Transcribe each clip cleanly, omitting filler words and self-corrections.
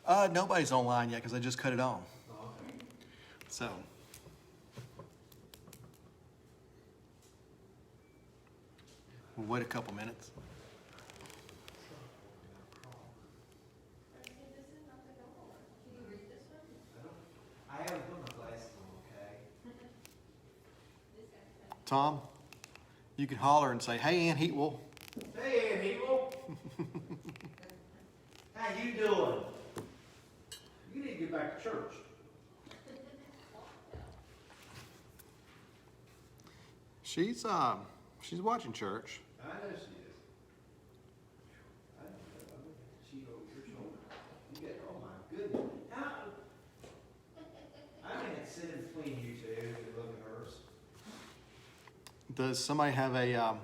Nobody's online yet because I just cut it on. Oh, okay. So. We'll wait a couple minutes. I haven't put my glasses on, okay? Tom, you can holler and say, "Hey, Aunt Heatwell." Hey, Aunt Heatwell. How you doing? You need to get back to church. She's watching church. I know she is. I know. She over your shoulder. You get, oh my goodness. How? I can't sit in between you two and look at hers. Does somebody have a?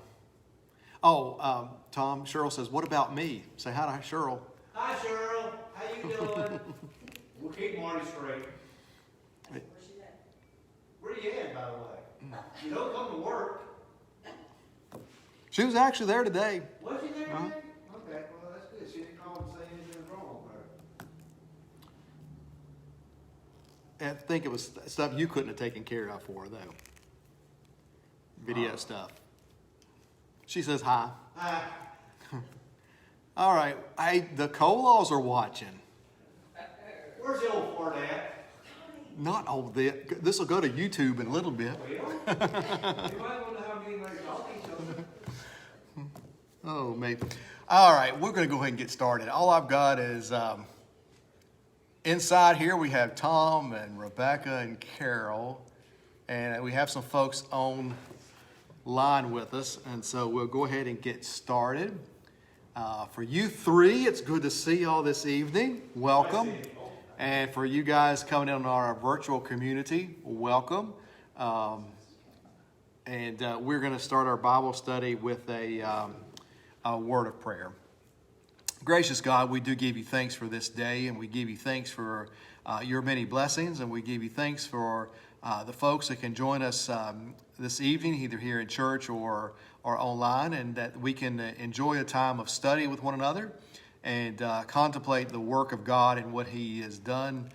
Tom. Cheryl says, "What about me?" Say hi to Cheryl. Hi, Cheryl. How you doing? We'll keep Marty straight. Where you at, by the way? You don't come to work. She was actually there today. Was she there Uh-huh. today? Okay, well, that's good. She didn't call and say anything was wrong with her. I think it was stuff you couldn't have taken care of for her, though. Video stuff. She says hi. Hi. All right. Hey, the Colaws are watching. Where's the old fart at? Not all that. This will go to YouTube in a little bit. Well, you might want to have me like talking to them. Oh, maybe. All right, we're going to go ahead and get started. All I've got is inside here we have Tom and Rebecca and Carol, and we have some folks online with us, and so we'll go ahead and get started. For you three, it's good to see y'all this evening. Welcome. And for you guys coming in on our virtual community, welcome. And we're going to start our Bible study with a word of prayer. Gracious God, we do give you thanks for this day, and we give you thanks for your many blessings, and we give you thanks for the folks that can join us this evening, either here in church or online, and that we can enjoy a time of study with one another and contemplate the work of God and what He has done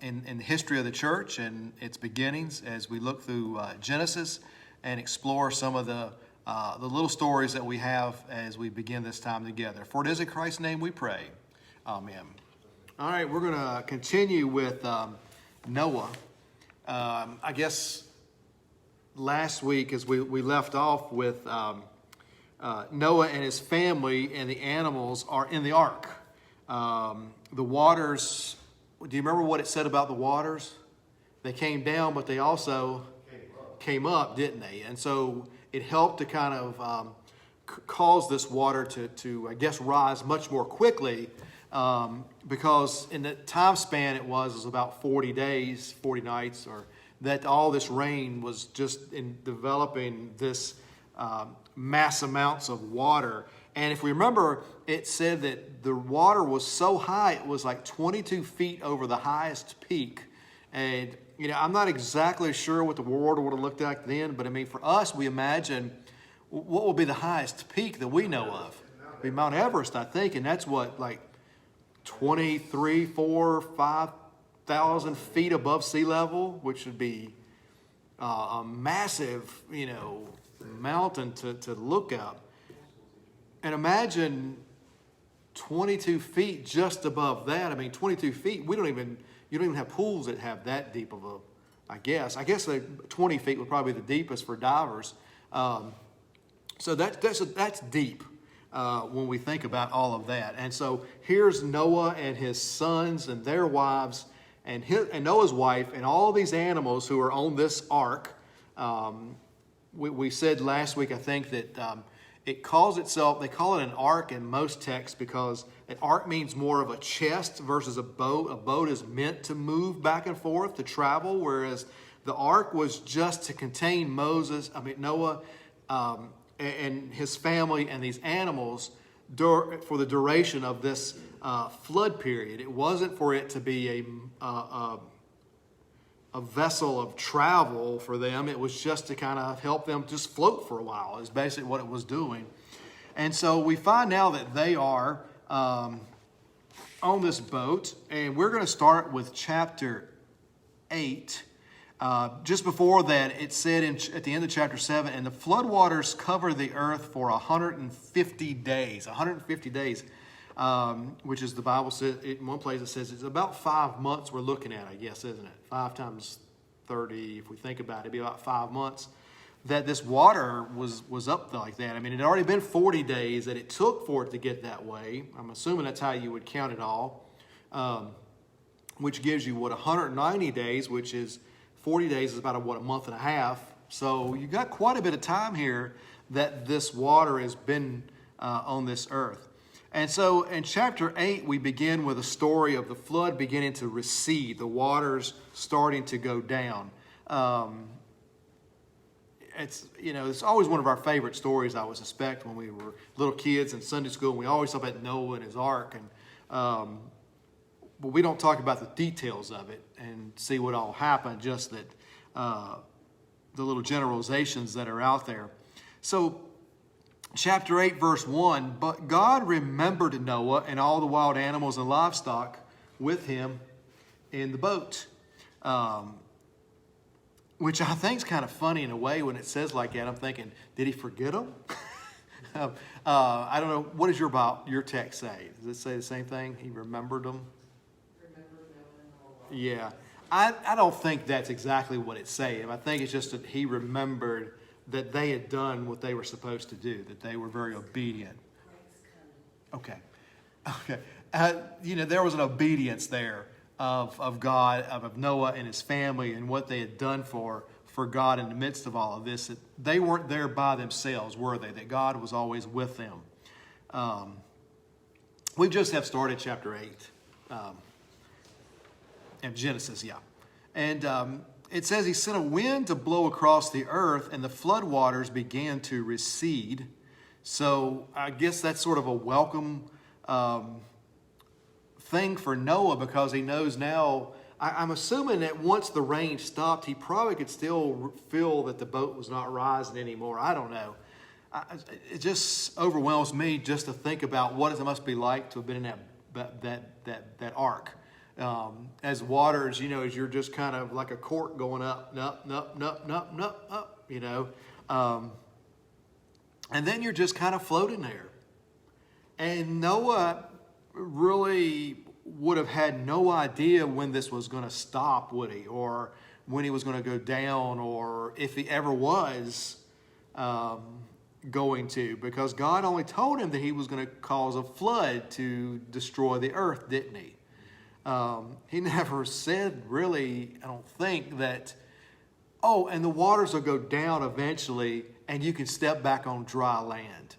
in the history of the church and its beginnings as we look through Genesis and explore some of the little stories that we have as we begin this time together. For it is in Christ's name we pray. Amen. All right, we're going to continue with Noah. I guess last week as we left off with Noah and his family and the animals are in the ark. The waters, do you remember what it said about the waters? They came down, but they also came up, didn't they? And so it helped to kind of cause this water to I guess, rise much more quickly because in the time span it was about 40 days, 40 nights, or that all this rain was just in developing this mass amounts of water. And if we remember, it said that the water was so high, it was like 22 feet over the highest peak. And, I'm not exactly sure what the water would have looked like then, but I mean, for us, we imagine what will be the highest peak that we know of. It'd be Mount Everest, I think, and that's what, like 23, 4, 5,000 feet above sea level, which would be a massive, mountain to look up. And imagine 22 feet just above that. I mean, 22 feet, you don't even have pools that have that deep of a, I guess. I guess 20 feet would probably be the deepest for divers. So that's deep when we think about all of that. And so here's Noah and his sons and their wives and Noah's wife and all these animals who are on this ark. We said last week, I think, that it calls itself, they call it an ark in most texts because an ark means more of a chest versus a boat. A boat is meant to move back and forth, to travel, whereas the ark was just to contain Noah and his family and these animals for the duration of this flood period. It wasn't for it to be a vessel of travel for them. It was just to kind of help them just float for a while is basically what it was doing. And so we find now that they are on this boat, and we're going to start with chapter 8. Just before that, it said at the end of chapter 7, and the floodwaters cover the earth for 150 days. 150 days, which is the Bible says, in one place it says it's about 5 months we're looking at, I guess, isn't it? 5 times 30, if we think about it, it'd be about 5 months that this water was up like that. I mean, it had already been 40 days that it took for it to get that way. I'm assuming that's how you would count it all, which gives you, 190 days, which is 40 days is about a month and a half. So you got quite a bit of time here that this water has been on this earth. And so in chapter 8, we begin with a story of the flood beginning to recede, the waters starting to go down. It's always one of our favorite stories, I would suspect, when we were little kids in Sunday school. And we always talk about Noah and his ark, but we don't talk about the details of it and see what all happened, just that the little generalizations that are out there. So chapter 8, verse 1, but God remembered Noah and all the wild animals and livestock with him in the boat. Which I think is kind of funny in a way when it says like that. I'm thinking, did he forget them? I don't know. What does your text say? Does it say the same thing? He remembered them? Yeah. I don't think that's exactly what it's saying. I think it's just that he remembered that they had done what they were supposed to do, that they were very obedient. Okay. There was an obedience there of God, of Noah and his family, and what they had done for God in the midst of all of this. That they weren't there by themselves, were they? That God was always with them. We just have started chapter 8 in Genesis, yeah. And it says he sent a wind to blow across the earth, and the floodwaters began to recede. So I guess that's sort of a welcome thing for Noah, because he knows now. I'm assuming that once the rain stopped, he probably could still feel that the boat was not rising anymore. I don't know. It just overwhelms me just to think about what it must be like to have been in that ark. As waters, as you're just kind of like a cork going up, and then you're just kind of floating there. And Noah really would have had no idea when this was going to stop, would he? Or when he was going to go down, or if he ever was going to, because God only told him that he was going to cause a flood to destroy the earth, didn't he? He never said really, I don't think, that, and the waters will go down eventually and you can step back on dry land.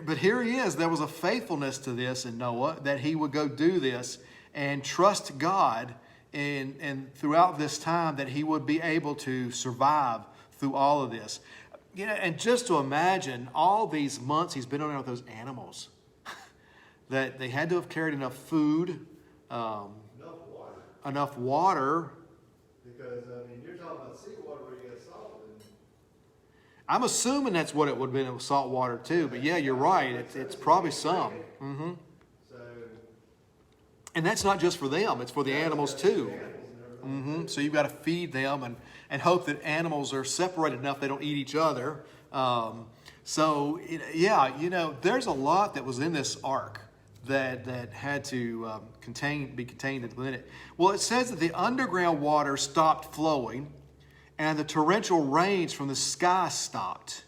But here he is. There was a faithfulness to this in Noah, that he would go do this and trust God, and throughout this time that he would be able to survive through all of this. And just to imagine all these months he's been on there with those animals, that they had to have carried enough food, enough water. Because, you're talking about seawater where you get salt. I'm assuming that's what it would have been with salt water too. But yeah, you're right. It's probably some. Mm-hmm. And that's not just for them. It's for the animals too. Mm-hmm. So you've got to feed them and hope that animals are separated enough they don't eat each other. There's a lot that was in this ark that had to be contained within it. Well, it says that the underground water stopped flowing, and the torrential rains from the sky stopped.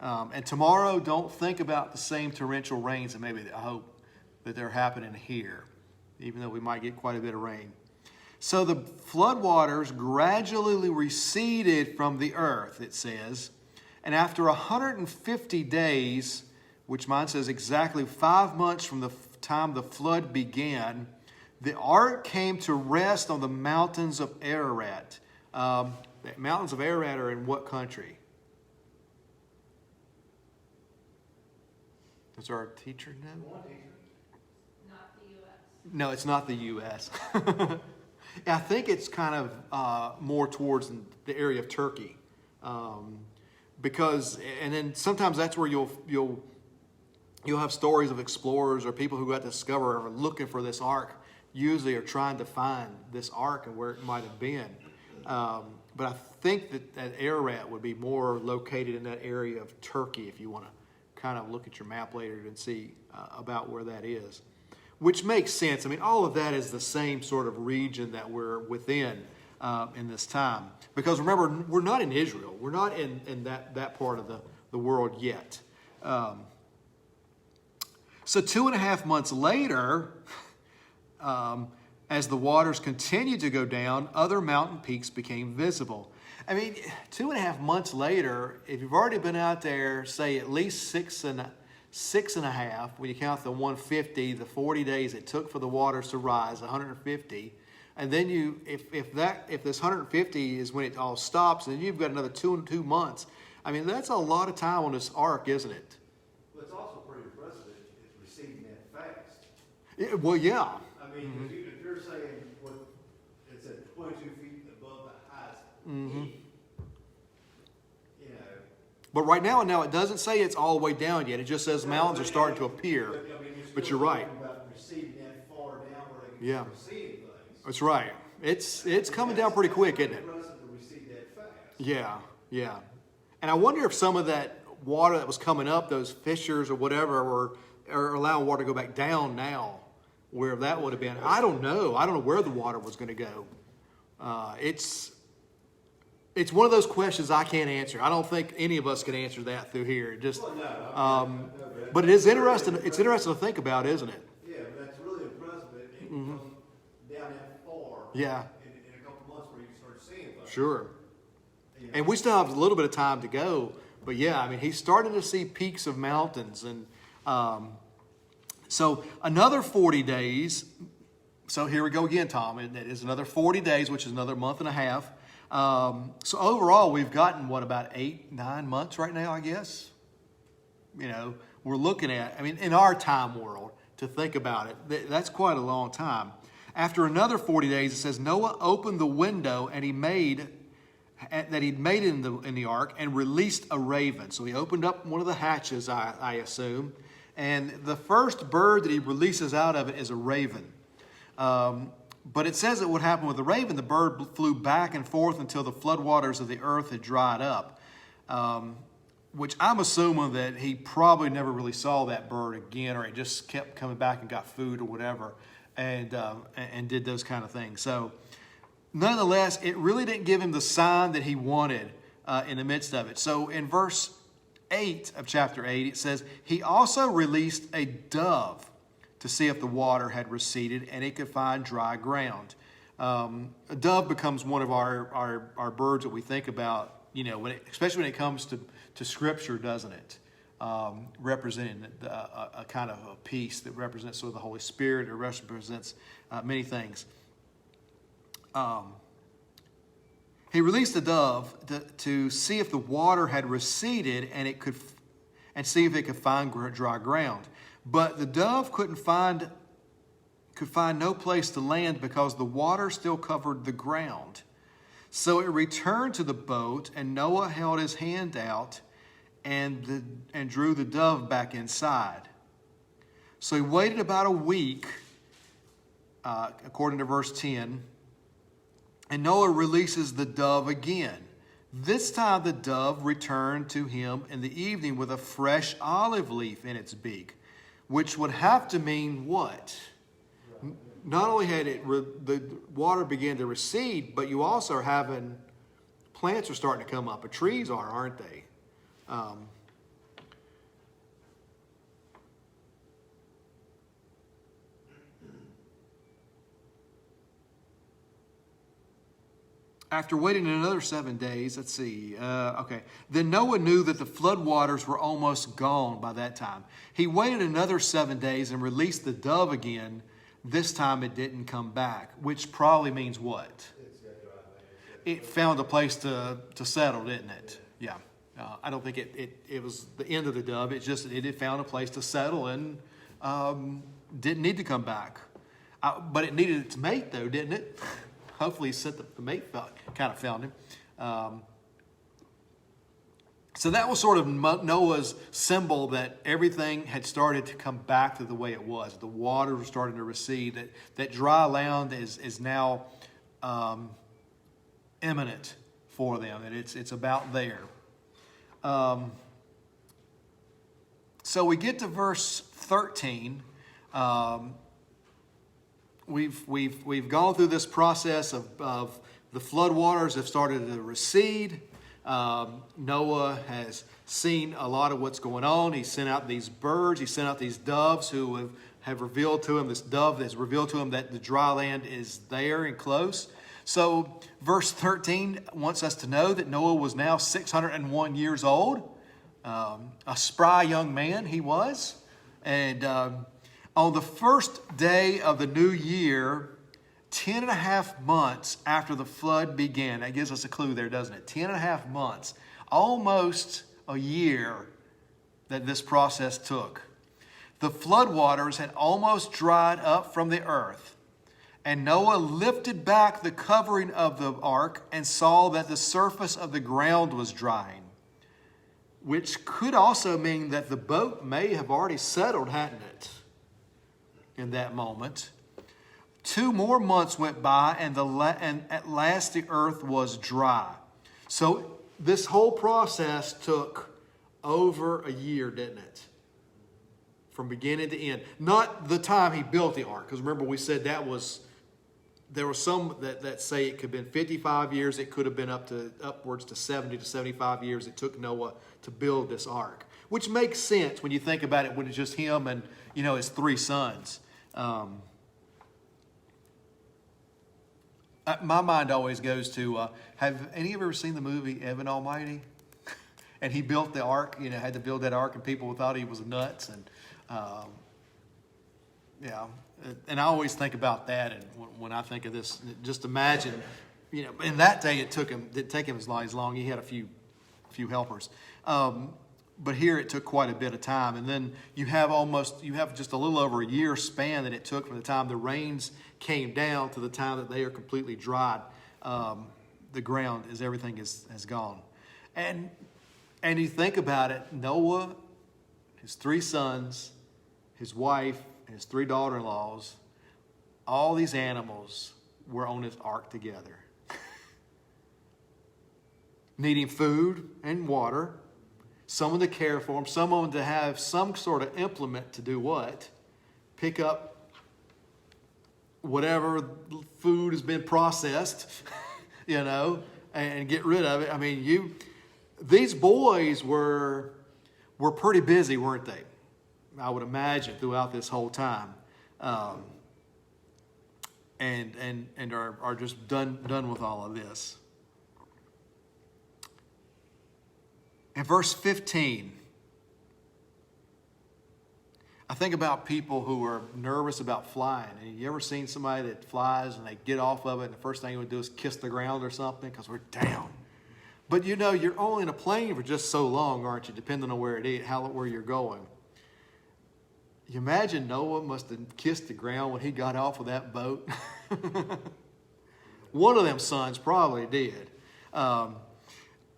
And tomorrow, don't think about the same torrential rains that I hope that they're happening here, even though we might get quite a bit of rain. So the floodwaters gradually receded from the earth, it says. And after 150 days, which mine says exactly 5 months from the time the flood began, the ark came to rest on the mountains of Ararat. The mountains of Ararat are in what country? Does our teacher know? Not the U.S. No, it's not the U.S. I think it's kind of more towards the area of Turkey. And then sometimes that's where you'll you'll have stories of explorers or people who got to discover or are looking for this ark, usually are trying to find this ark and where it might have been. But I think that Ararat would be more located in that area of Turkey, if you want to kind of look at your map later and see about where that is. Which makes sense. I mean, all of that is the same sort of region that we're within in this time. Because remember, we're not in Israel. We're not in that part of the world yet. So 2.5 months later, as the waters continued to go down, other mountain peaks became visible. I mean, 2.5 months later, if you've already been out there, say at least six and a half, when you count the 150, the 40 days it took for the waters to rise, 150, and then if this 150 is when it all stops, then you've got another 2 months. I mean, that's a lot of time on this ark, isn't it? Well, it's also pretty impressive that it's receding that fast. Well, yeah. I mean, if you're saying it's at 22 feet above the highest peak, you know. But right now it doesn't say it's all the way down yet. It just says mountains are starting to appear. But you're right. About receding that far down where they can Yeah. receive things. That's right. It's coming down pretty quick, isn't it? It's impressive to recede that fast. Yeah, yeah. And I wonder if some of that water that was coming up, those fissures or whatever, are allowing water to go back down now, where that would have been. I don't know. I don't know where the water was going to go. It's one of those questions I can't answer. I don't think any of us can answer that through here. But it is interesting. It's interesting to think about, isn't it? Yeah, but that's really impressive. It can come down that far. Yeah. In a couple months where you can start seeing things. Sure. You know. And we still have a little bit of time to go. But yeah, I mean, he's starting to see peaks of mountains. And so another 40 days. So here we go again, Tom. It is another 40 days, which is another month and a half. So overall, we've gotten, about 8-9 months right now, I guess? You know, we're looking at, I mean, in our time world, to think about it, that's quite a long time. After another 40 days, it says, Noah opened the window and he'd made in the ark and released a raven. So he opened up one of the hatches, I assume, and the first bird that he releases out of it is a raven. But it says that what happened with the raven, the bird flew back and forth until the floodwaters of the earth had dried up, which I'm assuming that he probably never really saw that bird again, or it just kept coming back and got food or whatever, and did those kind of things. So nonetheless, it really didn't give him the sign that he wanted in the midst of it. So in verse 8 of chapter 8, it says, he also released a dove to see if the water had receded and it could find dry ground. A dove becomes one of our birds that we think about, you know, especially when it comes to Scripture, doesn't it? Representing a kind of a peace that represents sort of the Holy Spirit. It represents many things. He released the dove to see if the water had receded and see if it could find dry ground. But the dove could find no place to land because the water still covered the ground. So it returned to the boat, and Noah held his hand out and drew the dove back inside. So he waited about a week, according to verse 10, and Noah releases the dove again. This time the dove returned to him in the evening with a fresh olive leaf in its beak, which would have to mean what? Not only had the water began to recede, but you also are having plants are starting to come up. Trees aren't they? After waiting another 7 days, let's see, Then Noah knew that the floodwaters were almost gone by that time. He waited another 7 days and released the dove again. This time it didn't come back, which probably means what? It found a place to settle, didn't it? Yeah. I don't think it was the end of the dove. It's just it had found a place to settle and didn't need to come back. But it needed its mate, though, didn't it? Hopefully the mate kind of found him. So that was sort of Noah's symbol that everything had started to come back to the way it was. The waters were starting to recede. That dry land is now imminent for them. That it's about there. So we get to verse 13. We've gone through this process of the floodwaters have started to recede. Noah has seen a lot of what's going on. He sent out these birds. He sent out these doves who have revealed to him, this dove has revealed to him that the dry land is there and close. So verse 13 wants us to know that Noah was now 601 years old. A spry young man he was. And on the first day of the new year, 10 and a half months after the flood began. That gives us a clue there, doesn't it? 10 and a half months. Almost a year that this process took. The floodwaters had almost dried up from the earth. And Noah lifted back the covering of the ark and saw that the surface of the ground was drying. Which could also mean that the boat may have already settled, hadn't it? In that moment. 2 more months went by, and at last the earth was dry. So this whole process took over a year, didn't it? From beginning to end. Not the time he built the ark, because remember we said there were some that say it could have been 55 years. It could have been upwards to 70 to 75 years it took Noah to build this ark, which makes sense when you think about it when it's just him and his 3 sons. My mind always goes to, have any of you ever seen the movie Evan Almighty? And he built the ark, had to build that ark, and people thought he was nuts. And and I always think about that. And when I think of this, just imagine, in that day it didn't take him as long. He had a few helpers. But here it took quite a bit of time. And then you have just a little over a year span that it took from the time the rains came down to the time that they are completely dried. The ground everything has gone. And you think about it, Noah, his 3 sons, his wife, and his 3 daughter-in-laws, all these animals were on his ark together. Needing food and water, someone to care for them, someone to have some sort of implement to do what? Pick up whatever food has been processed, and get rid of it. I mean, these boys were pretty busy, weren't they? I would imagine throughout this whole time, and are just done with all of this. In verse 15, I think about people who are nervous about flying. And you ever seen somebody that flies and they get off of it and the first thing you would do is kiss the ground or something because we're down? But you're only in a plane for just so long, aren't you? Depending on where where you're going. You imagine Noah must have kissed the ground when he got off of that boat. One of them sons probably did.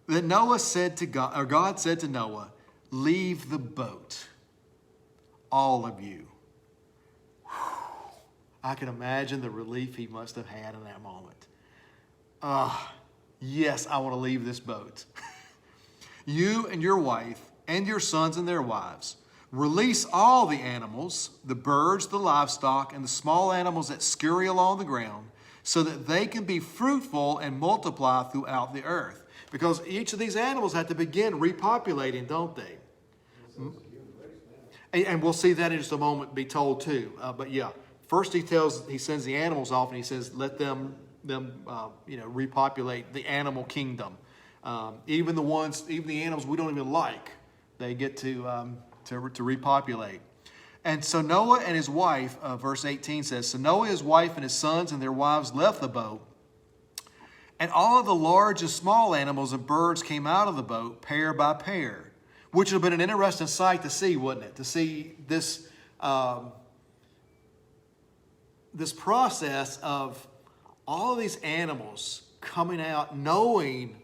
Then God said to Noah, "Leave the boat, all of you." Whew. I can imagine the relief he must have had in that moment. Yes, I want to leave this boat. You and your wife and your sons and their wives. Release all the animals, the birds, the livestock, and the small animals that scurry along the ground, so that they can be fruitful and multiply throughout the earth. Because each of these animals have to begin repopulating, don't they? And we'll see that in just a moment be told too. But yeah, first he sends the animals off and he says, let them repopulate the animal kingdom. Even the animals we don't even like, they get to repopulate. And so Noah and his wife, verse 18 says, so Noah, his wife, and his sons and their wives left the boat. And all of the large and small animals and birds came out of the boat, pair by pair, which would have been an interesting sight to see, wouldn't it? To see this process of all of these animals coming out, knowing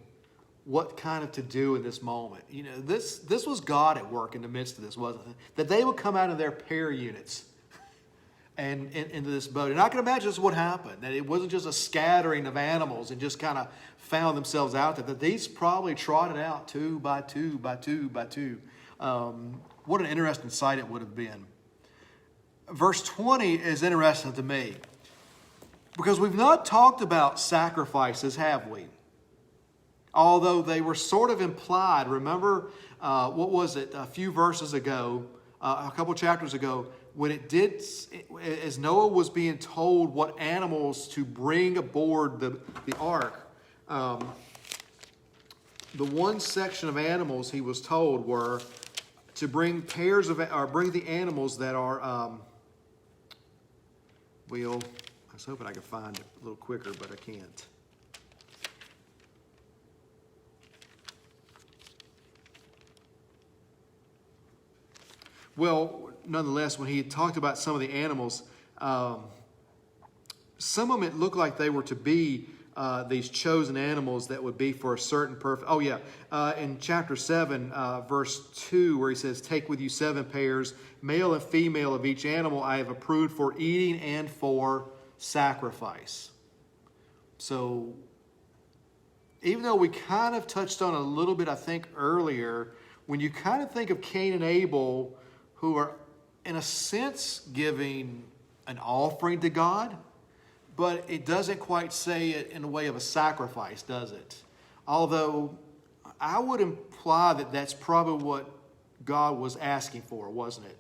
what kind of to do in this moment. You know, this was God at work in the midst of this, wasn't it? That they would come out of their pair units and into this boat. And I can imagine this is what happened, that it wasn't just a scattering of animals and just kind of found themselves out there, that these probably trotted out two by two by two by two. What an interesting sight it would have been. Verse 20 is interesting to me because we've not talked about sacrifices, have we? Although they were sort of implied. Remember, what was it, a few verses ago, a couple chapters ago, when it did, as Noah was being told what animals to bring aboard the ark, the one section of animals he was told were to bring pairs of, or bring the animals that are, I was hoping I could find it a little quicker, but I can't. Well, nonetheless, when he had talked about some of the animals, some of them it looked like they were to be these chosen animals that would be for a certain purpose. Oh, yeah. In chapter 7, verse 2, where he says, "Take with you 7 pairs, male and female of each animal I have approved for eating and for sacrifice." So, even though we kind of touched on a little bit, I think, earlier, when you kind of think of Cain and Abel, who are, in a sense, giving an offering to God, but it doesn't quite say it in a way of a sacrifice, does it? Although, I would imply that that's probably what God was asking for, wasn't it?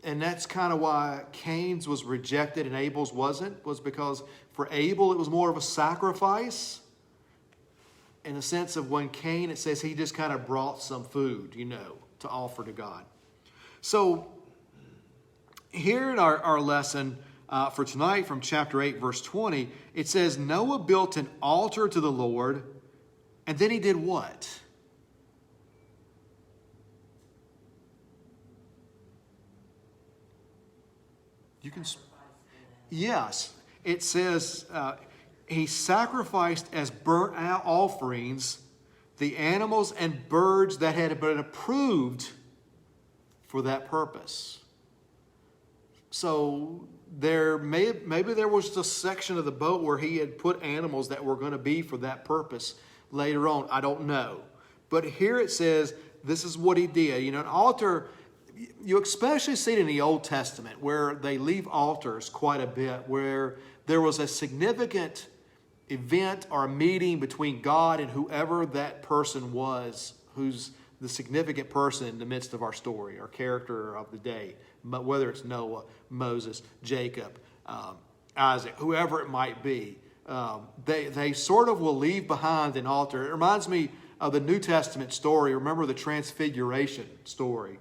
And that's kind of why Cain's was rejected and Abel's wasn't, was because for Abel it was more of a sacrifice, in the sense of when Cain, it says he just kind of brought some food, to offer to God. So, here in our lesson for tonight from chapter 8, verse 20, it says, Noah built an altar to the Lord, and then he did what? You can... Yes, it says he sacrificed as burnt offerings the animals and birds that had been approved for that purpose. So maybe there was a section of the boat where he had put animals that were going to be for that purpose later on. I don't know. But here it says this is what he did. An altar, you especially see it in the Old Testament where they leave altars quite a bit, where there was a significant event or a meeting between God and whoever that person was, who's the significant person in the midst of our story, our character of the day, whether it's Noah, Moses, Jacob, Isaac, whoever it might be. They sort of will leave behind an altar. It reminds me of the New Testament story. Remember the Transfiguration story.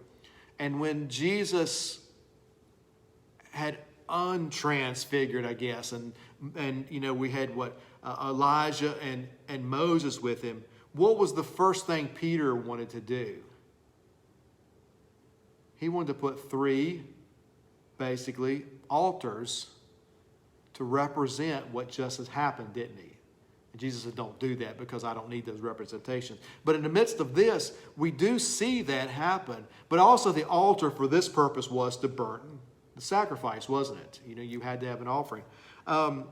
And when Jesus had untransfigured, I guess, and we had Elijah and Moses with him. What was the first thing Peter wanted to do? He wanted to put 3, basically, altars to represent what just has happened, didn't he? And Jesus said, don't do that because I don't need those representations. But in the midst of this, we do see that happen. But also the altar for this purpose was to burn the sacrifice, wasn't it? You had to have an offering. And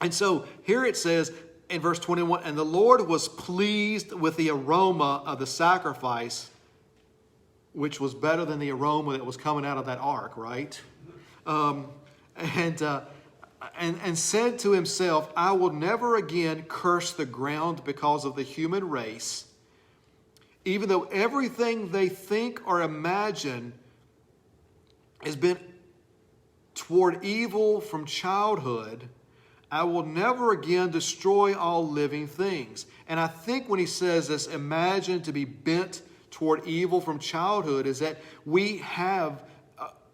so here it says, in verse 21, and the Lord was pleased with the aroma of the sacrifice, which was better than the aroma that was coming out of that ark, right? And said to himself, I will never again curse the ground because of the human race, even though everything they think or imagine has been toward evil from childhood. I will never again destroy all living things. And I think when he says this, imagine to be bent toward evil from childhood, is that we have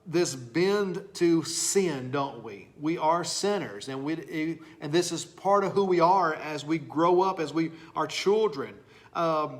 this bend to sin, don't we? We are sinners, and this is part of who we are as we grow up, as we are children. And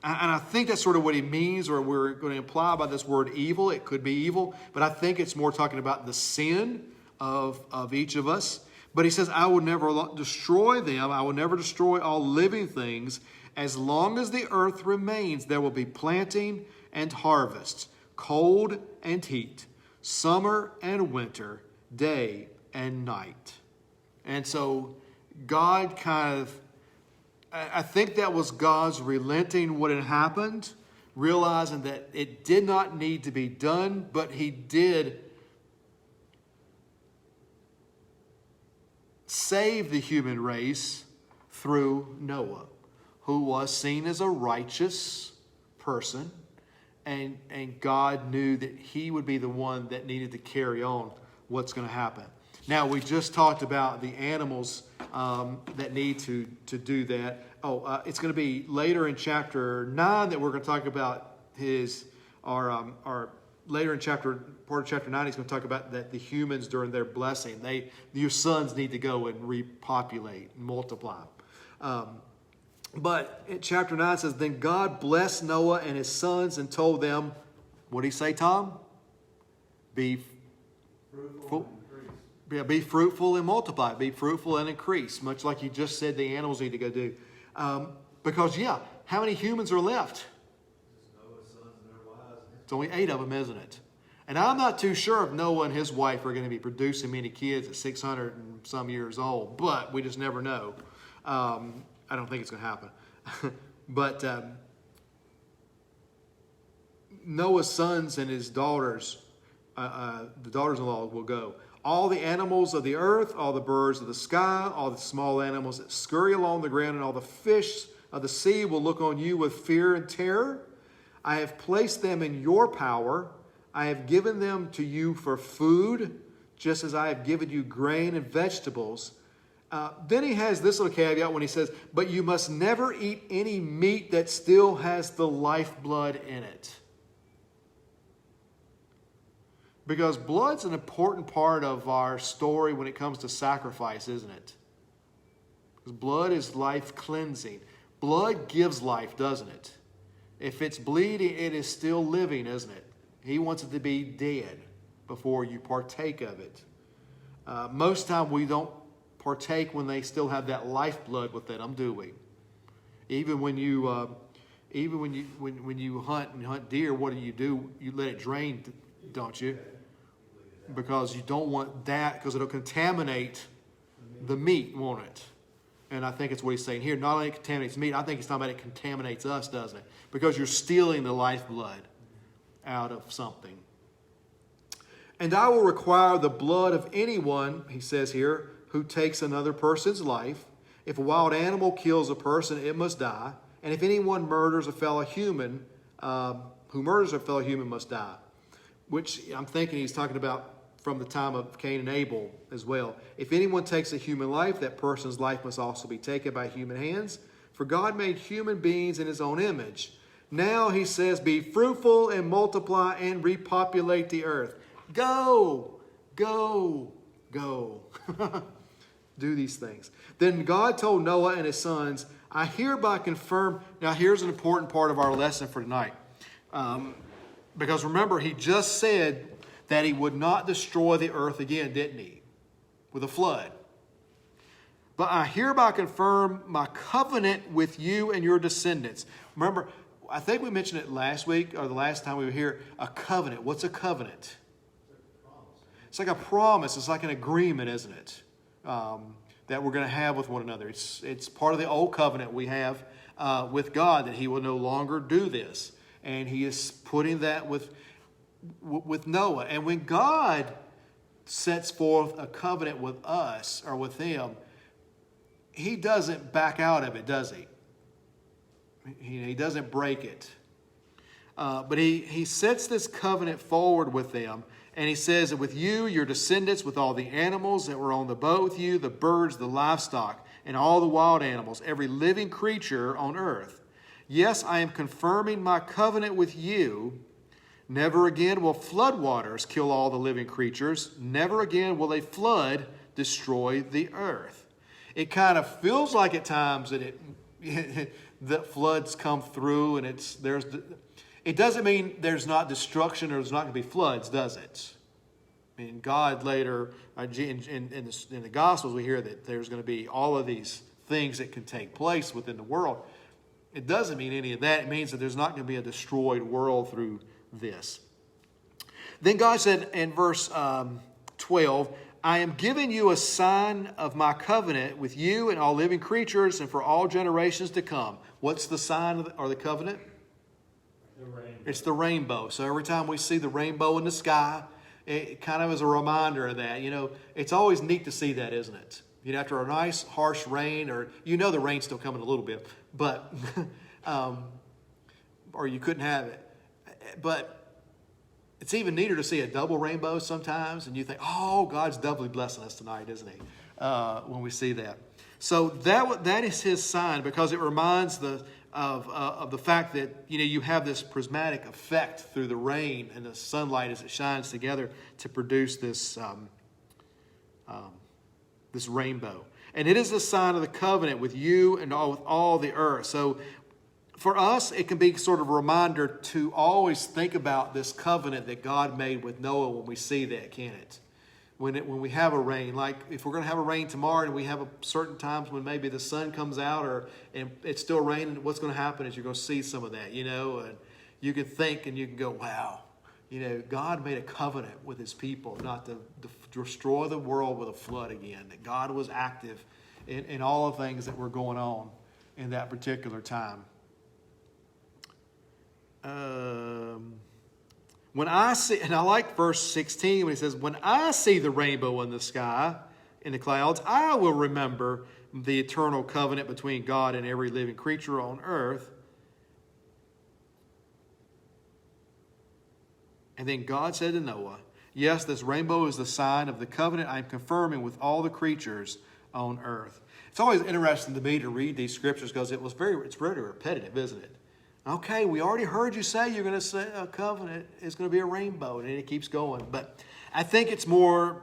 I think that's sort of what he means, or we're going to imply by this word evil. It could be evil, but I think it's more talking about the sin of each of us. But he says, I will never destroy them. I will never destroy all living things. As long as the earth remains, there will be planting and harvest, cold and heat, summer and winter, day and night. And so God I think that was God's relenting what had happened, realizing that it did not need to be done, but he did save the human race through Noah, who was seen as a righteous person, and God knew that he would be the one that needed to carry on what's going to happen. Now, we just talked about the animals that need to do that. It's going to be later in chapter 9 that we're going to talk about later in part of chapter 9, he's going to talk about that the humans during their blessing, your sons need to go and repopulate and multiply. But in chapter 9 says, then God blessed Noah and his sons and told them, what did he say, Tom? Be fruitful and multiply. Be fruitful and increase. Much like you just said the animals need to go do. Because, how many humans are left? Noah's sons and their wives. It's only 8 of them, isn't it? And I'm not too sure if Noah and his wife are going to be producing many kids at 600 and some years old. But we just never know. I don't think it's going to happen. But Noah's sons and his daughters, the daughters-in-law will go. All the animals of the earth, all the birds of the sky, all the small animals that scurry along the ground, and all the fish of the sea will look on you with fear and terror. I have placed them in your power. I have given them to you for food, just as I have given you grain and vegetables. Then he has this little caveat when he says, but you must never eat any meat that still has the lifeblood in it. Because blood's an important part of our story when it comes to sacrifice, isn't it? Because blood is life cleansing. Blood gives life, doesn't it? If it's bleeding, it is still living, isn't it? He wants it to be dead before you partake of it. Most time we don't partake when they still have that lifeblood with them, do we? Even when you hunt deer, what do? You let it drain, don't you? Because you don't want that, because it'll contaminate the meat, won't it? And I think it's what he's saying here. Not only it contaminates meat, I think he's talking about it contaminates us, doesn't it? Because you're stealing the lifeblood out of something. And I will require the blood of anyone, he says here, who takes another person's life. If a wild animal kills a person, it must die. And if anyone murders a fellow human, who murders a fellow human must die. Which I'm thinking he's talking about from the time of Cain and Abel as well. If anyone takes a human life, that person's life must also be taken by human hands. For God made human beings in his own image. Now he says, be fruitful and multiply and repopulate the earth. Go, go, go. Do these things. Then God told Noah and his sons, I hereby confirm. Now here's an important part of our lesson for tonight. Because remember, he just said that he would not destroy the earth again, didn't he? With a flood. But I hereby confirm my covenant with you and your descendants. Remember, I think we mentioned it last week or the last time we were here. A covenant. What's a covenant? It's like a promise. It's like an agreement, isn't it? That we're going to have with one another. It's part of the old covenant we have with God, that he will no longer do this. And he is putting that with Noah. And when God sets forth a covenant with us or with him, he doesn't back out of it, does he? He doesn't break it. But he sets this covenant forward with them. And he says that with you, your descendants, with all the animals that were on the boat with you, the birds, the livestock, and all the wild animals, every living creature on earth. Yes, I am confirming my covenant with you. Never again will floodwaters kill all the living creatures. Never again will a flood destroy the earth. It kind of feels like at times that that floods come through, and it doesn't mean there's not destruction or there's not going to be floods, does it? I mean, God later, in the Gospels, we hear that there's going to be all of these things that can take place within the world. It doesn't mean any of that. It means that there's not going to be a destroyed world through this. Then God said in verse 12, I am giving you a sign of my covenant with you and all living creatures and for all generations to come. What's the sign or the covenant? The rainbow. It's the rainbow. So every time we see the rainbow in the sky, it kind of is a reminder of that. You know, it's always neat to see that, isn't it? You know, after a nice harsh rain, or you know the rain's still coming a little bit, but or you couldn't have it. But it's even neater to see a double rainbow sometimes, and you think, oh, God's doubly blessing us tonight, isn't he? When we see that. So that is his sign, because it reminds of the fact that, you know, you have this prismatic effect through the rain and the sunlight as it shines together to produce this rainbow. And it is the sign of the covenant with you and with all the earth. So for us, it can be sort of a reminder to always think about this covenant that God made with Noah when we see that, can't it? When we have a rain, like if we're going to have a rain tomorrow and we have certain times when maybe the sun comes out and it's still raining, what's going to happen is you're going to see some of that, you know, and you can think and you can go, wow, you know, God made a covenant with his people not to destroy the world with a flood again, that God was active in all the things that were going on in that particular time. When I see, and I like verse 16 when he says, when I see the rainbow in the sky, in the clouds, I will remember the eternal covenant between God and every living creature on earth. And then God said to Noah, yes, this rainbow is the sign of the covenant I am confirming with all the creatures on earth. It's always interesting to me to read these scriptures because it's very repetitive, isn't it? Okay, we already heard you say you're going to say a covenant is going to be a rainbow, and it keeps going. But I think it's more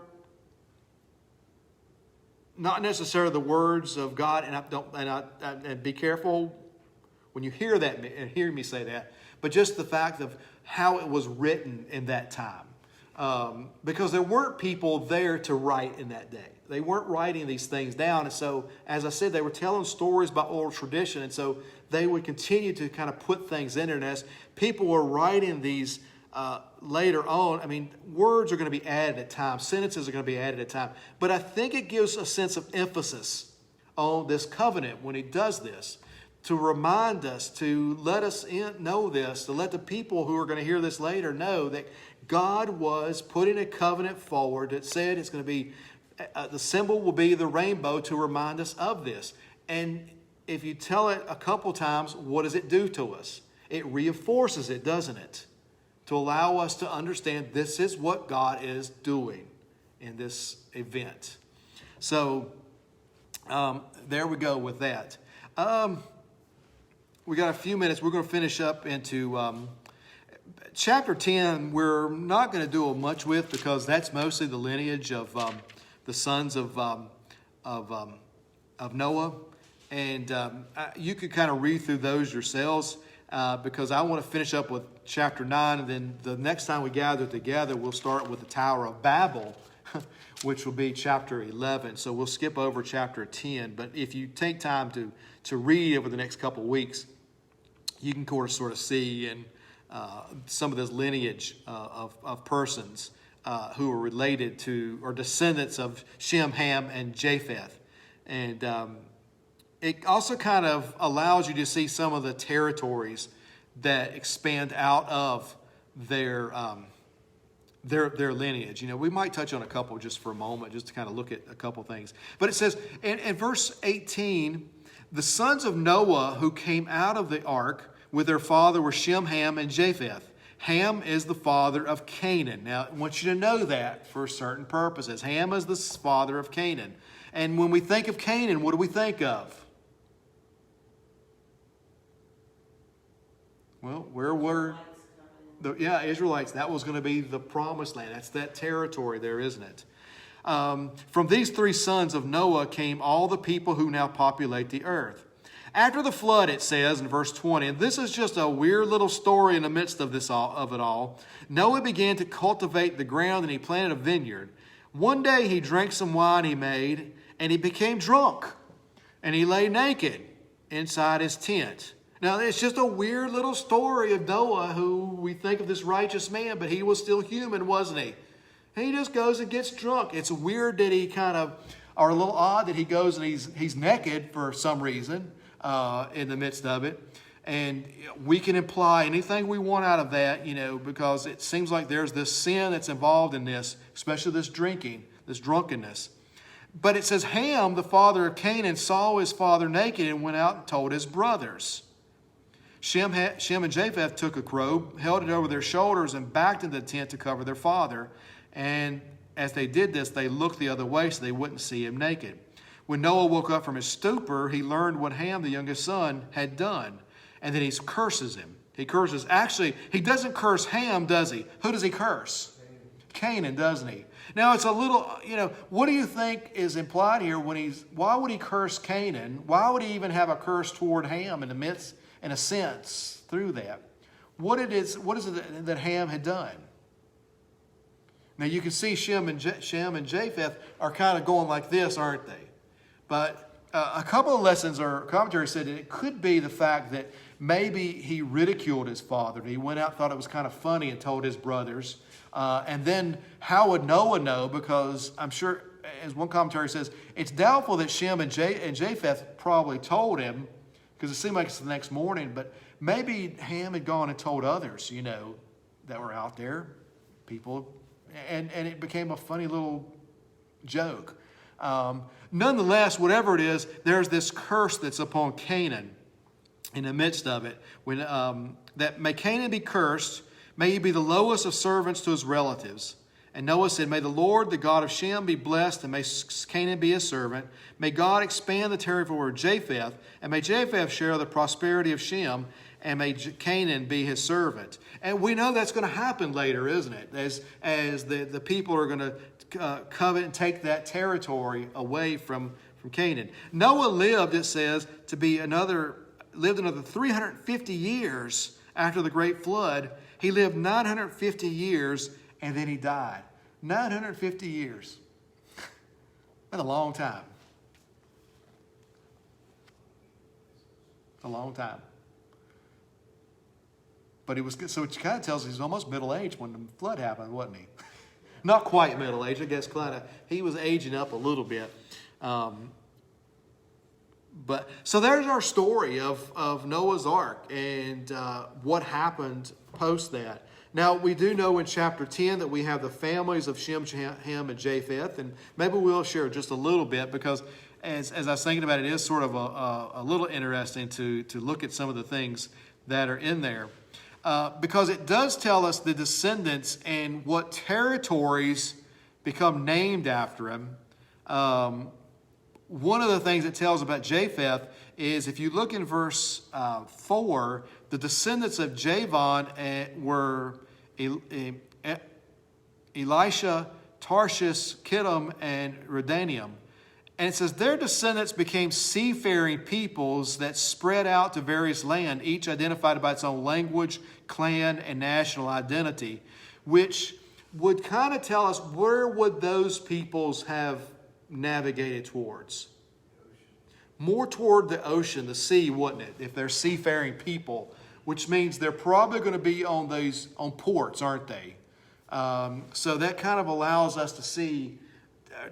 not necessarily the words of God, and be careful when you hear that and hear me say that, but just the fact of how it was written in that time, because there weren't people there to write in that day. They weren't writing these things down, and so as I said, they were telling stories by oral tradition, and so they would continue to kind of put things in there. And as people were writing these later on, I mean, words are going to be added at times. Sentences are going to be added at times. But I think it gives a sense of emphasis on this covenant when he does this, to remind us, to let us know this, to let the people who are going to hear this later know that God was putting a covenant forward that said it's going to be, the symbol will be the rainbow to remind us of this. And if you tell it a couple times, what does it do to us? It reinforces it, doesn't it? To allow us to understand this is what God is doing in this event. So, there we go with that. We got a few minutes. We're going to finish up into chapter 10. We're not going to do much with, because that's mostly the lineage of the sons of Noah. And you could kind of read through those yourselves, because I want to finish up with chapter 9. And then the next time we gather together, we'll start with the Tower of Babel, which will be chapter 11. So we'll skip over chapter 10. But if you take time to read over the next couple of weeks, you can sort of see in some of this lineage of persons who are related to, or descendants of Shem, Ham, and Japheth. And it also kind of allows you to see some of the territories that expand out of their lineage. You know, we might touch on a couple just for a moment, just to kind of look at a couple things. But it says in verse 18, the sons of Noah who came out of the ark with their father were Shem, Ham, and Japheth. Ham is the father of Canaan. Now, I want you to know that for certain purposes. Ham is the father of Canaan. And when we think of Canaan, what do we think of? Well, where were Israelites? That was going to be the promised land. That's that territory there, isn't it? From these three sons of Noah came all the people who now populate the earth. After the flood, it says in verse 20, and this is just a weird little story in the midst of it all. Noah began to cultivate the ground and he planted a vineyard. One day he drank some wine he made and he became drunk and he lay naked inside his tent. Now, it's just a weird little story of Noah, who we think of this righteous man, but he was still human, wasn't he? And he just goes and gets drunk. It's weird that he or a little odd that he goes and he's naked for some reason in the midst of it. And we can imply anything we want out of that, because it seems like there's this sin that's involved in this, especially this drinking, this drunkenness. But it says Ham, the father of Canaan, saw his father naked and went out and told his brothers. Shem and Japheth took a robe, held it over their shoulders, and backed into the tent to cover their father. And as they did this, they looked the other way so they wouldn't see him naked. When Noah woke up from his stupor, he learned what Ham, the youngest son, had done. And then he curses him. Actually, he doesn't curse Ham, does he? Who does he curse? Canaan, doesn't he? Now, it's a little, what do you think is implied here why would he curse Canaan? Why would he even have a curse toward Ham in a sense, through that? What is it that Ham had done? Now, you can see Shem and Japheth are kind of going like this, aren't they? But a couple of lessons or commentary said that it could be the fact that maybe he ridiculed his father. He went out, thought it was kind of funny, and told his brothers. And then how would Noah know? Because I'm sure, as one commentary says, it's doubtful that Shem and Japheth probably told him, because it seemed like it's the next morning. But maybe Ham had gone and told others, that were out there, people, and it became a funny little joke. Nonetheless, whatever it is, there's this curse that's upon Canaan in the midst of it. When that may Canaan be cursed, may he be the lowest of servants to his relatives. And Noah said, may the Lord, the God of Shem, be blessed, and may Canaan be his servant. May God expand the territory of Japheth, and may Japheth share the prosperity of Shem, and may Canaan be his servant. And we know that's going to happen later, isn't it? As the people are going to covet and take that territory away from Canaan. Noah lived, it says, lived another 350 years after the great flood. He lived 950 years, and then he died. 950 years. That's a long time. A long time. But so it kind of tells us he's almost middle-aged when the flood happened, wasn't he? Not quite middle-aged, I guess. He was aging up a little bit. But so there's our story of Noah's Ark and what happened post that. Now, we do know in chapter 10 that we have the families of Shem, Ham, and Japheth, and maybe we'll share just a little bit because as I was thinking about it, it is sort of a little interesting to look at some of the things that are in there. Because it does tell us the descendants and what territories become named after him. One of the things it tells about Japheth is if you look in verse 4, the descendants of Javan were Elisha, Tarshish, Kittim, and Redanium. And it says their descendants became seafaring peoples that spread out to various land, each identified by its own language, clan, and national identity, which would kind of tell us where would those peoples have navigated towards? More toward the ocean, the sea, wouldn't it? If they're seafaring people, which means they're probably going to be on ports, aren't they? So that kind of allows us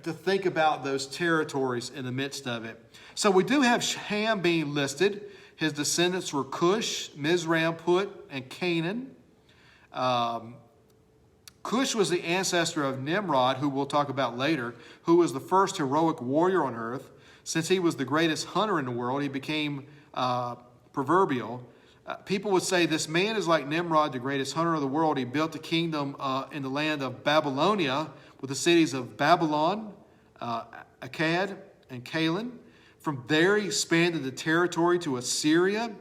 to think about those territories in the midst of it. So we do have Ham being listed. His descendants were Cush, Mizraim, Put, and Canaan. Cush was the ancestor of Nimrod, who we'll talk about later, who was the first heroic warrior on earth. Since he was the greatest hunter in the world, he became proverbial. People would say this man is like Nimrod, the greatest hunter of the world. He built a kingdom in the land of Babylonia with the cities of Babylon, Akkad, and Calneh. From there, he expanded the territory to Assyria,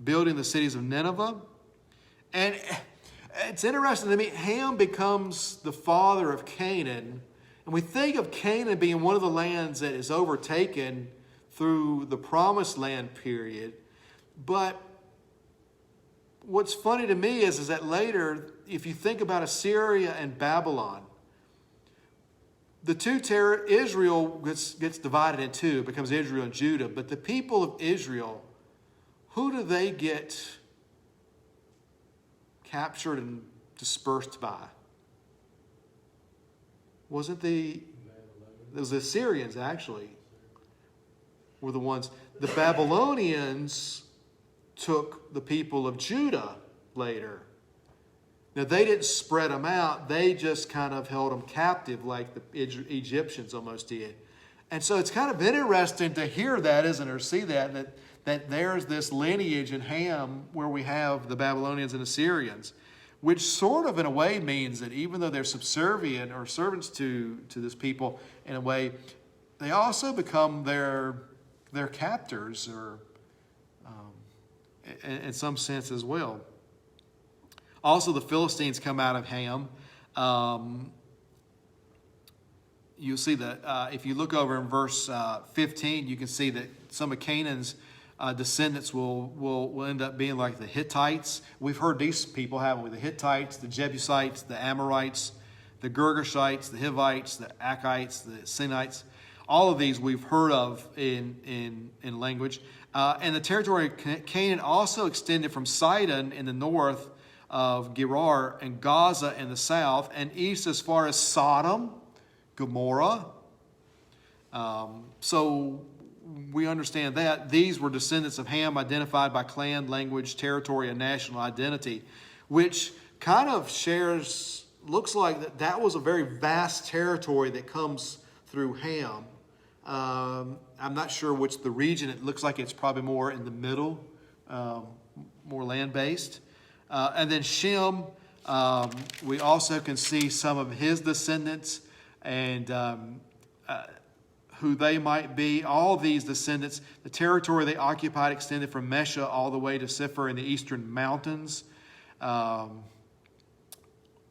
building the cities of Nineveh. And it's interesting to me, Ham becomes the father of Canaan. And we think of Canaan being one of the lands that is overtaken through the Promised Land period. But what's funny to me is that later, if you think about Assyria and Babylon, the Israel gets divided in two. It becomes Israel and Judah. But the people of Israel, who do they get captured and dispersed by? Wasn't it was the Assyrians, actually, were the ones. The Babylonians took the people of Judah later. Now, they didn't spread them out. They just kind of held them captive like the Egyptians almost did. And so it's kind of interesting to hear that, isn't it, or see that there's this lineage in Ham where we have the Babylonians and Assyrians, which sort of in a way means that even though they're subservient or servants to this people, in a way, they also become their captors, or in some sense as well. Also, the Philistines come out of Ham. You'll see that if you look over in verse 15, you can see that some of Canaan's descendants will end up being like the Hittites. We've heard these people, haven't we? The Hittites, the Jebusites, the Amorites, the Girgashites, the Hivites, the Akites, the Sinites. All of these we've heard of in language. And the territory of Canaan also extended from Sidon in the north of Gerar and Gaza in the south, and east as far as Sodom, Gomorrah. So we understand that these were descendants of Ham, identified by clan, language, territory, and national identity, which kind of looks like that was a very vast territory that comes through Ham. I'm not sure which the region. It looks like it's probably more in the middle, more land-based. And then Shem, we also can see some of his descendants and who they might be. All these descendants, the territory they occupied extended from Mesha all the way to Sephir in the eastern mountains.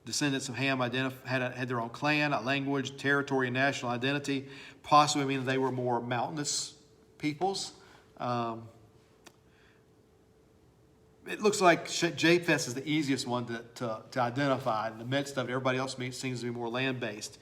Descendants of Ham had their own clan, a language, territory, and national identity, possibly meaning they were more mountainous peoples. It looks like Japheth is the easiest one to identify. In the midst of it, everybody else seems to be more land-based.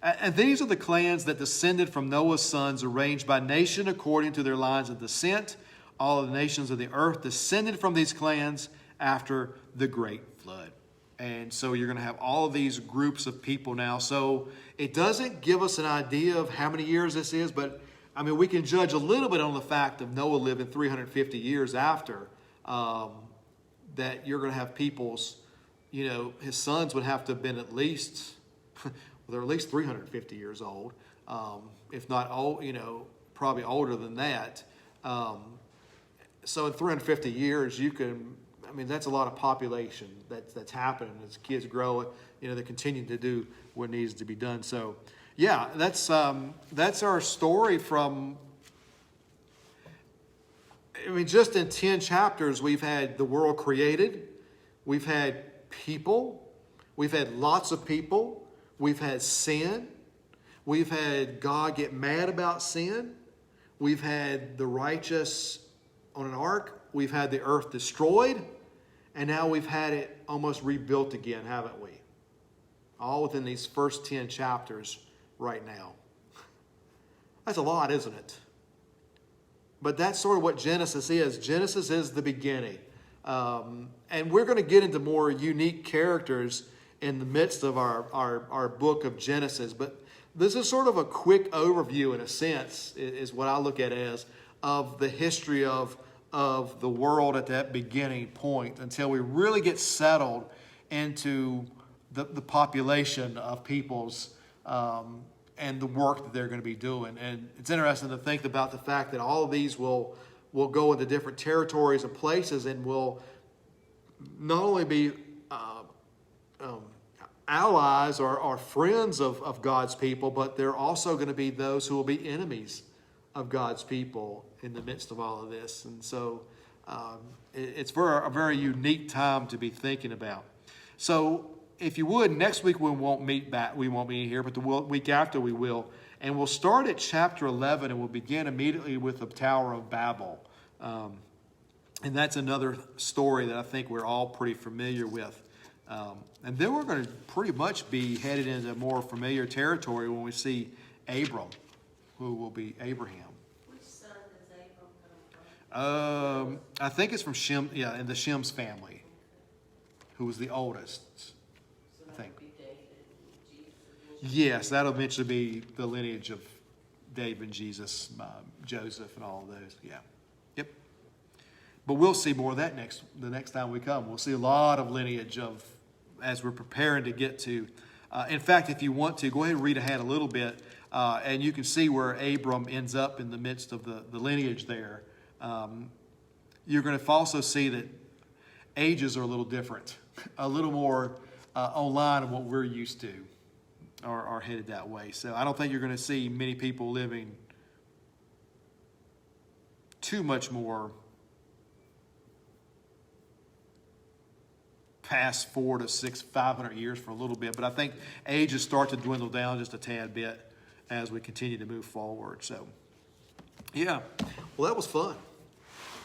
And these are the clans that descended from Noah's sons, arranged by nation according to their lines of descent. All of the nations of the earth descended from these clans after the great flood. And so you're going to have all of these groups of people now. So it doesn't give us an idea of how many years this is, but I mean, we can judge a little bit on the fact of Noah living 350 years after. That you're going to have people's, his sons would have to have been at least, they're at least 350 years old, if not old, probably older than that. So in 350 years, that's a lot of population that's happening as kids grow. They're continuing to do what needs to be done. So, yeah, that's our story from. Just in 10 chapters, we've had the world created. We've had people. We've had lots of people. We've had sin. We've had God get mad about sin. We've had the righteous on an ark. We've had the earth destroyed. And now we've had it almost rebuilt again, haven't we? All within these first 10 chapters right now. That's a lot, isn't it? But that's sort of what Genesis is. Genesis is the beginning. And we're going to get into more unique characters in the midst of our book of Genesis. But this is sort of a quick overview, in a sense, is what I look at as, of the history of the world at that beginning point, until we really get settled into the population of peoples and the work that they're going to be doing. And it's interesting to think about the fact that all of these will go into different territories and places, and will not only be allies or friends of God's people, but they're also going to be those who will be enemies of God's people in the midst of all of this. And so it's a very unique time to be thinking about. So if you would, next week we won't be here, but the week after we will. And we'll start at chapter 11, and we'll begin immediately with the Tower of Babel. And that's another story that I think we're all pretty familiar with. And then we're going to pretty much be headed into more familiar territory when we see Abram, who will be Abraham. Which son does Abram come from? I think it's from Shem, yeah, in the Shem's family, who was the oldest, So I that think. would be David and Jesus. Yes, that'll eventually be the lineage of David, Jesus, Joseph, and all of those. Yeah, yep. But we'll see more of that the next time we come. We'll see a lot of lineage as we're preparing to get to. In fact, if you want to, go ahead and read ahead a little bit, and you can see where Abram ends up in the midst of the lineage there. You're going to also see that ages are a little different, a little more online of what we're used to, are headed that way. So I don't think you're going to see many people living too much more past 400 to 500 years for a little bit. But I think ages start to dwindle down just a tad bit as we continue to move forward. So, yeah. Well, that was fun.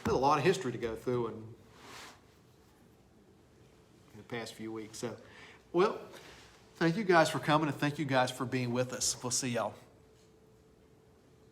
Had a lot of history to go through in the past few weeks. So, well, thank you guys for coming, and thank you guys for being with us. We'll see y'all.